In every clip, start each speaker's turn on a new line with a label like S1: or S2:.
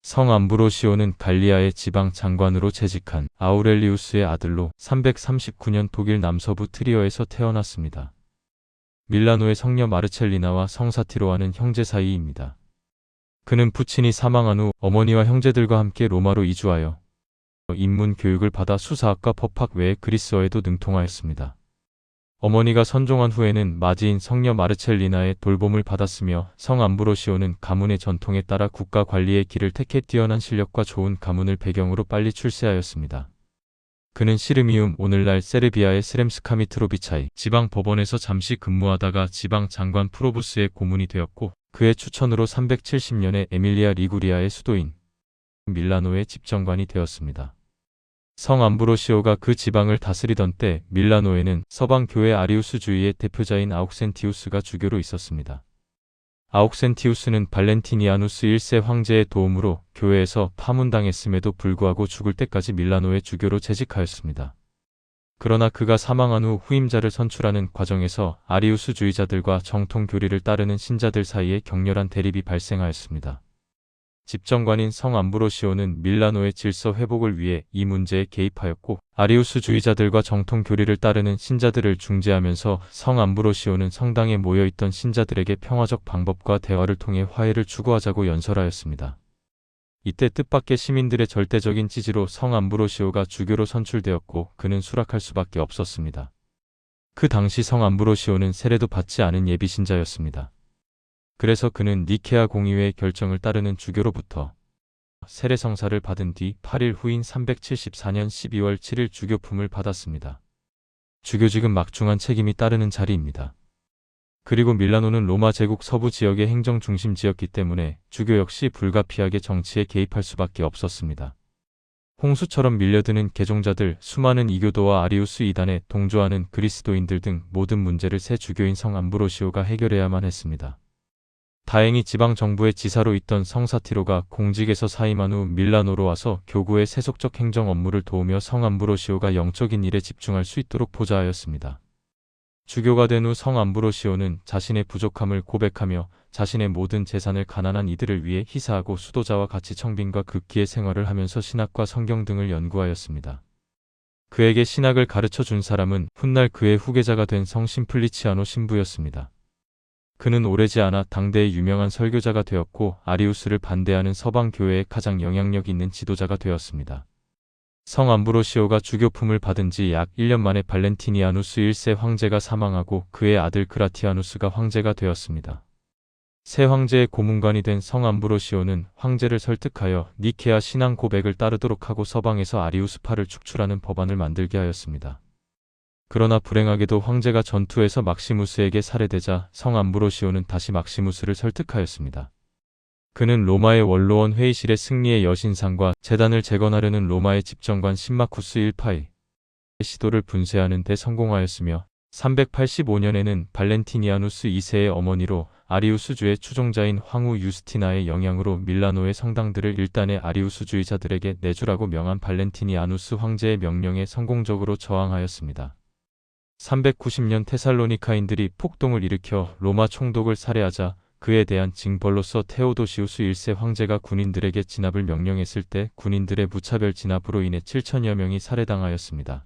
S1: 성 암브로시오는 갈리아의 지방 장관으로 재직한 아우렐리우스의 아들로 339년 독일 남서부 트리어에서 태어났습니다. 밀라노의 성녀 마르첼리나와 성사티로와는 형제 사이입니다. 그는 부친이 사망한 후 어머니와 형제들과 함께 로마로 이주하여 인문 교육을 받아 수사학과 법학 외에 그리스어에도 능통하였습니다. 어머니가 선종한 후에는 마지인 성녀 마르첼리나의 돌봄을 받았으며 성 암브로시오는 가문의 전통에 따라 국가 관리의 길을 택해 뛰어난 실력과 좋은 가문을 배경으로 빨리 출세하였습니다. 그는 시르미움, 오늘날 세르비아의 스렘스카 미트로비차이 지방 법원에서 잠시 근무하다가 지방 장관 프로부스의 고문이 되었고, 그의 추천으로 370년에 에밀리아 리구리아의 수도인 밀라노의 집정관이 되었습니다. 성 암브로시오가 그 지방을 다스리던 때 밀라노에는 서방 교회 아리우스주의의 대표자인 아욱센티우스가 주교로 있었습니다. 아욱센티우스는 발렌티니아누스 1세 황제의 도움으로 교회에서 파문당했음에도 불구하고 죽을 때까지 밀라노의 주교로 재직하였습니다. 그러나 그가 사망한 후 후임자를 선출하는 과정에서 아리우스주의자들과 정통 교리를 따르는 신자들 사이에 격렬한 대립이 발생하였습니다. 집정관인 성 암브로시오는 밀라노의 질서 회복을 위해 이 문제에 개입하였고, 아리우스주의자들과 정통 교리를 따르는 신자들을 중재하면서 성 암브로시오는 성당에 모여있던 신자들에게 평화적 방법과 대화를 통해 화해를 추구하자고 연설하였습니다. 이때 뜻밖의 시민들의 절대적인 지지로 성 암브로시오가 주교로 선출되었고, 그는 수락할 수밖에 없었습니다. 그 당시 성 암브로시오는 세례도 받지 않은 예비신자였습니다. 그래서 그는 니케아 공의회의 결정을 따르는 주교로부터 세례성사를 받은 뒤 8일 후인 374년 12월 7일 주교품을 받았습니다. 주교직은 막중한 책임이 따르는 자리입니다. 그리고 밀라노는 로마 제국 서부 지역의 행정 중심지였기 때문에 주교 역시 불가피하게 정치에 개입할 수밖에 없었습니다. 홍수처럼 밀려드는 개종자들, 수많은 이교도와 아리우스 이단에 동조하는 그리스도인들 등 모든 문제를 새 주교인 성 암브로시오가 해결해야만 했습니다. 다행히 지방정부의 지사로 있던 성사티로가 공직에서 사임한 후 밀라노로 와서 교구의 세속적 행정 업무를 도우며 성 암브로시오가 영적인 일에 집중할 수 있도록 보좌하였습니다. 주교가 된 후 성 암브로시오는 자신의 부족함을 고백하며 자신의 모든 재산을 가난한 이들을 위해 희사하고 수도자와 같이 청빈과 극기의 생활을 하면서 신학과 성경 등을 연구하였습니다. 그에게 신학을 가르쳐 준 사람은 훗날 그의 후계자가 된 성 심플리치아노 신부였습니다. 그는 오래지 않아 당대의 유명한 설교자가 되었고, 아리우스를 반대하는 서방 교회의 가장 영향력 있는 지도자가 되었습니다. 성 암브로시오가 주교품을 받은 지 약 1년 만에 발렌티니아누스 1세 황제가 사망하고 그의 아들 그라티아누스가 황제가 되었습니다. 새 황제의 고문관이 된 성 암브로시오는 황제를 설득하여 니케아 신앙 고백을 따르도록 하고 서방에서 아리우스파를 축출하는 법안을 만들게 하였습니다. 그러나 불행하게도 황제가 전투에서 막시무스에게 살해되자 성 암브로시오는 다시 막시무스를 설득하였습니다. 그는 로마의 원로원 회의실의 승리의 여신상과 제단을 재건하려는 로마의 집정관 신마쿠스 1파의 시도를 분쇄하는 데 성공하였으며, 385년에는 발렌티니아누스 2세의 어머니로 아리우스주의 추종자인 황후 유스티나의 영향으로 밀라노의 성당들을 일단의 아리우스주의자들에게 내주라고 명한 발렌티니아누스 황제의 명령에 성공적으로 저항하였습니다. 390년 테살로니카인들이 폭동을 일으켜 로마 총독을 살해하자 그에 대한 징벌로서 테오도시우스 1세 황제가 군인들에게 진압을 명령했을 때 군인들의 무차별 진압으로 인해 7천여 명이 살해당하였습니다.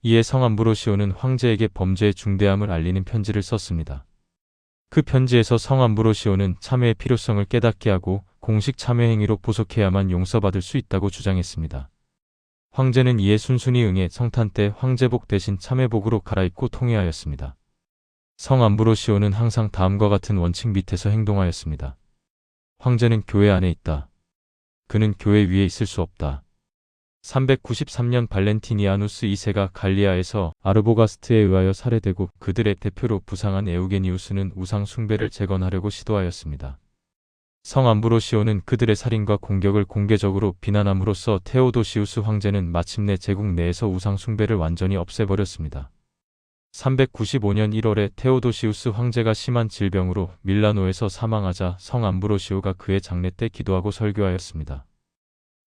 S1: 이에 성 암브로시오는 황제에게 범죄의 중대함을 알리는 편지를 썼습니다. 그 편지에서 성 암브로시오는 참회의 필요성을 깨닫게 하고 공식 참회 행위로 보석해야만 용서받을 수 있다고 주장했습니다. 황제는 이에 순순히 응해 성탄 때 황제복 대신 참회복으로 갈아입고 통회하였습니다. 성 암브로시오는 항상 다음과 같은 원칙 밑에서 행동하였습니다. 황제는 교회 안에 있다. 그는 교회 위에 있을 수 없다. 393년 발렌티니아누스 2세가 갈리아에서 아르보가스트에 의하여 살해되고 그들의 대표로 부상한 에우게니우스는 우상 숭배를 재건하려고 시도하였습니다. 성 암브로시오는 그들의 살인과 공격을 공개적으로 비난함으로써 테오도시우스 황제는 마침내 제국 내에서 우상 숭배를 완전히 없애버렸습니다. 395년 1월에 테오도시우스 황제가 심한 질병으로 밀라노에서 사망하자 성 암브로시오가 그의 장례 때 기도하고 설교하였습니다.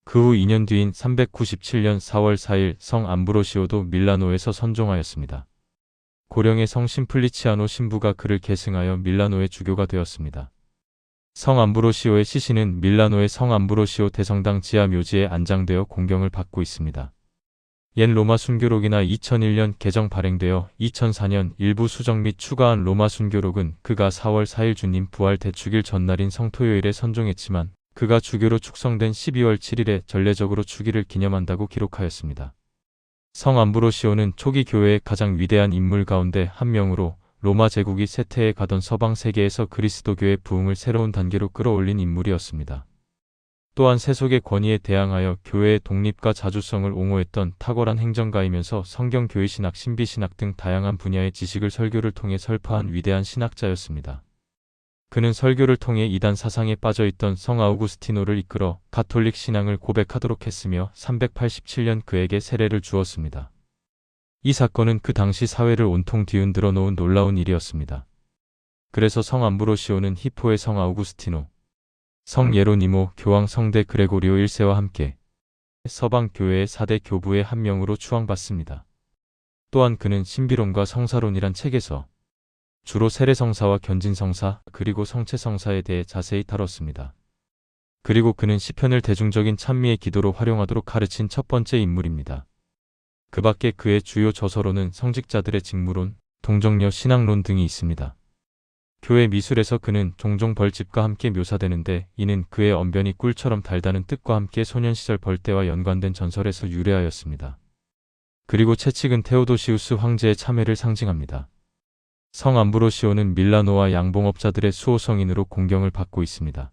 S1: 그 후 2년 뒤인 397년 4월 4일 성 암브로시오도 밀라노에서 선종하였습니다. 고령의 성 심플리치아노 신부가 그를 계승하여 밀라노의 주교가 되었습니다. 성 암브로시오의 시신은 밀라노의 성 암브로시오 대성당 지하 묘지에 안장되어 공경을 받고 있습니다. 옛 로마 순교록이나 2001년 개정 발행되어 2004년 일부 수정 및 추가한 로마 순교록은 그가 4월 4일 주님 부활 대축일 전날인 성토요일에 선종했지만 그가 주교로 축성된 12월 7일에 전례적으로 주기를 기념한다고 기록하였습니다. 성 암브로시오는 초기 교회의 가장 위대한 인물 가운데 한 명으로 로마 제국이 쇠퇴해 가던 서방 세계에서 그리스도교의 부흥을 새로운 단계로 끌어올린 인물이었습니다. 또한 세속의 권위에 대항하여 교회의 독립과 자주성을 옹호했던 탁월한 행정가이면서 성경 교회신학, 신비신학 등 다양한 분야의 지식을 설교를 통해 설파한 위대한 신학자였습니다. 그는 설교를 통해 이단 사상에 빠져있던 성 아우구스티노를 이끌어 가톨릭 신앙을 고백하도록 했으며 387년 그에게 세례를 주었습니다. 이 사건은 그 당시 사회를 온통 뒤흔들어 놓은 놀라운 일이었습니다. 그래서 성 암브로시오는 히포의 성 아우구스티노, 성 예로니모, 교황 성대 그레고리오 1세와 함께 서방 교회의 4대 교부의 한 명으로 추앙받습니다. 또한 그는 신비론과 성사론이란 책에서 주로 세례성사와 견진성사 그리고 성체성사에 대해 자세히 다뤘습니다. 그리고 그는 시편을 대중적인 찬미의 기도로 활용하도록 가르친 첫 번째 인물입니다. 그 밖에 그의 주요 저서로는 성직자들의 직무론, 동정녀 신앙론 등이 있습니다. 교회 미술에서 그는 종종 벌집과 함께 묘사되는데 이는 그의 언변이 꿀처럼 달다는 뜻과 함께 소년 시절 벌떼와 연관된 전설에서 유래하였습니다. 그리고 채찍은 테오도시우스 황제의 참회를 상징합니다. 성 암브로시오는 밀라노와 양봉업자들의 수호성인으로 공경을 받고 있습니다.